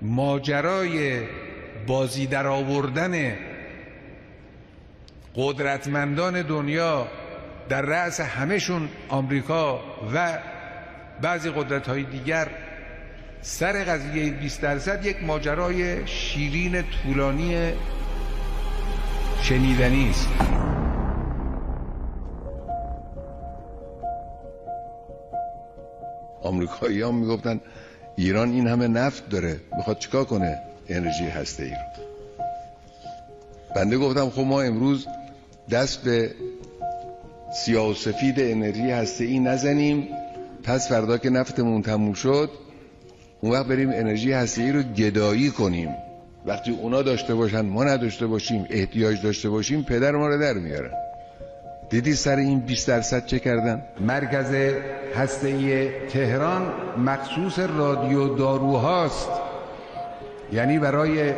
ماجرای بازی در آوردن قدرتمندان دنیا در رأس همهشون آمریکا و بعضی قدرت‌های دیگر سر قضیه 20% یک ماجرای شیرین طولانی شنیدنی است. آمریکایی‌ها میگفتن ایران این همه نفت داره میخواد چیکار کنه انرژی هسته‌ای رو. بنده گفتم خب ما امروز دست به سیاه و سفید انرژی هسته‌ای نزنیم، پس فردا که نفتمون تموم شد اون وقت بریم انرژی هسته‌ای رو گدایی کنیم. وقتی اونا داشته باشن ما نداشته باشیم، احتیاج داشته باشیم، پدر ما رو در میارن. دیدی سر این 20% چه کردن؟ مرکز هسته‌ای تهران مخصوص رادیو داروهاست، یعنی برای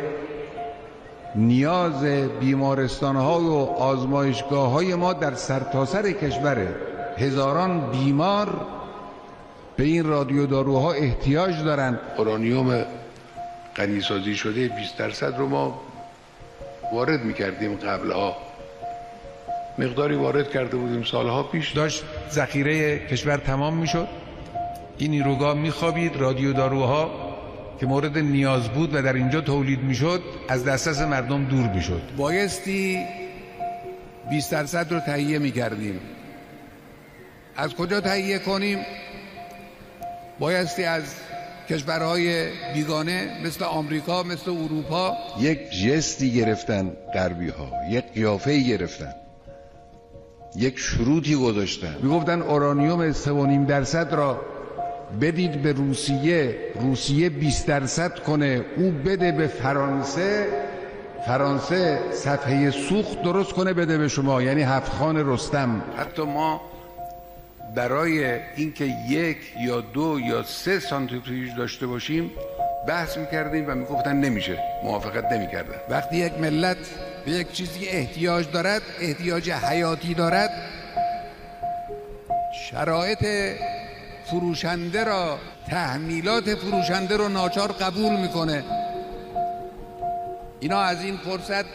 نیاز بیمارستان‌ها و آزمایشگاه‌های ما در سرتاسر کشور هزاران بیمار به این رادیو داروها احتیاج دارن. اورانیوم غنیسازی شده 20% رو ما وارد می‌کردیم قبلها، مقداری وارد کرده بودیم سالها پیش. داشت ذخیره کشور تمام میشد، این نیروگاه میخوابید، رادیو داروها که مورد نیاز بود و در اینجا تولید میشد از دسترس مردم دور میشد. بایستی 20% رو تهیه میکردیم. از کجا تهیه کنیم؟ بایستی از کشورهای بیگانه مثل آمریکا، مثل اروپا. یک جستی گرفتن غربی ها، یک قیافه‌ای گرفتن، یک شروطی گذاشتن. میگفتن اورانیوم 3.5% را بدید به روسیه، روسیه 20% کنه، او بده به فرانسه، فرانسه صفحه سوخت درست کنه بده به شما، یعنی 7 خان رستم. حتی ما برای اینکه 1 یا 2 یا 3 سانتریفیوژ داشته باشیم بحث میکردیم و میگفتن نمیشه، موافقت نمیکردن. وقتی یک ملت به یک چیزی احتیاج دارد، احتیاج حیاتی دارد، شرایط فروشنده را، تحمیلات فروشنده رو ناچار قبول میکنه. اینا از این فرصت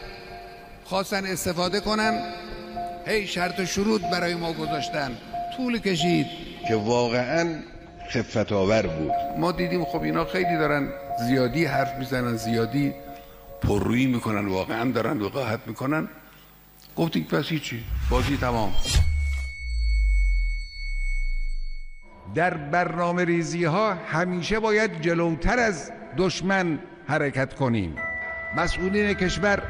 خواستن استفاده کنن، هی شرط و شروط برای ما گذاشتن، طول کشید که واقعا خفت آور بود. ما دیدیم خب اینا خیلی دارن زیادی حرف میزنن، زیادی پررویی میکنن، واقعا دارن وقاحت میکنن. گفتیم پس هیچی، بازی تمام. در برنامه ریزی ها همیشه باید جلوتر از دشمن حرکت کنیم. مسئولین کشور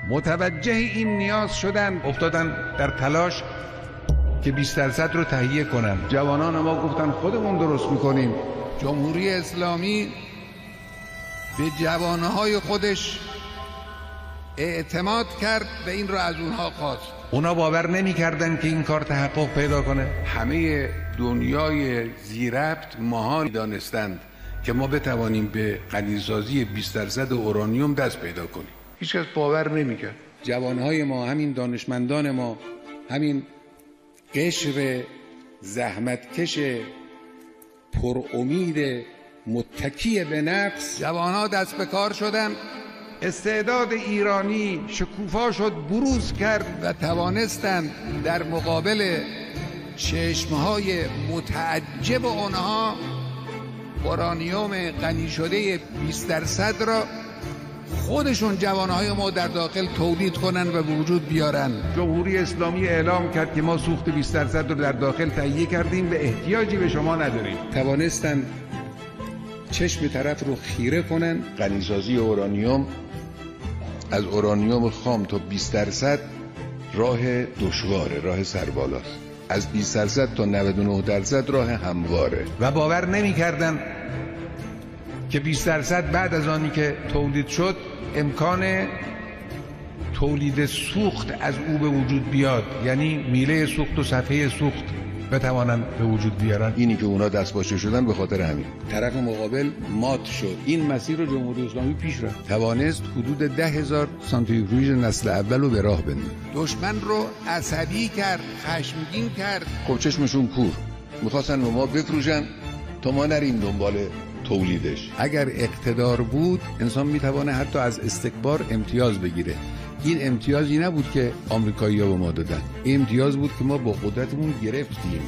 متوجه این نیاز شدن، افتادن در تلاش که 20% رو تهیه کنن. جوانان ما گفتن خودمون درست میکنیم. جمهوری اسلامی به جوانهای خودش اعتماد کرد و این رو از اونها خواست. اونا باور نمی‌کردن که این کار تحقق پیدا کنه. همه دنیای ذی‌ربط محال دانستند که ما بتوانیم به غنیسازی 20% اورانیوم دست پیدا کنیم. هیچ کس باور نمی‌کرد. جوانهای ما، همین دانشمندان ما، همین قشر زحمتکش پر امید متکی به نفس، جوانها دست به کار شدن. استعداد ایرانی شکوفا شد، بروز کرد و توانستند در مقابل چشمهای متعجب آنها اورانیوم غنی شده 20% را خودشون جوانهای ما در داخل تولید کنن و به وجود بیارن. جمهوری اسلامی اعلام کرد که ما سوخت 20% رو در داخل تهیه کردیم و احتیاجی به شما نداریم. توانستن چشم طرف رو خیره کنن. غنیسازی اورانیوم از اورانیوم خام تا 20% راه دشواره، راه سربالاست. از 20% تا 99% راه همواره. و باور نمی‌کردن که 20% بعد از آنی که تولید شد امکان تولید سوخت از او به وجود بیاد، یعنی میله سوخت و صفحه سوخت بتوانند به وجود بیارن. اینی که اونا دست باشه شدن به خاطر همین. طرف مقابل مات شد. این مسیر رو جمهوری اسلامی پیش رفت. توانست حدود 10,000 سانتریفیوژ نسل اول رو به راه بندازه. دشمن رو عصبی کرد، خشمگین کرد. خب چشمشون کور. میخواستن به ما بفروشن تا ما نریم دنبال تولیدش. اگر اقتدار بود انسان میتوانه حتی از استکبار امتیاز بگیره. این امتیازی نبود که آمریکایی‌ها به ما دادن، این امتیاز بود که ما با قدرتمون گرفتیم.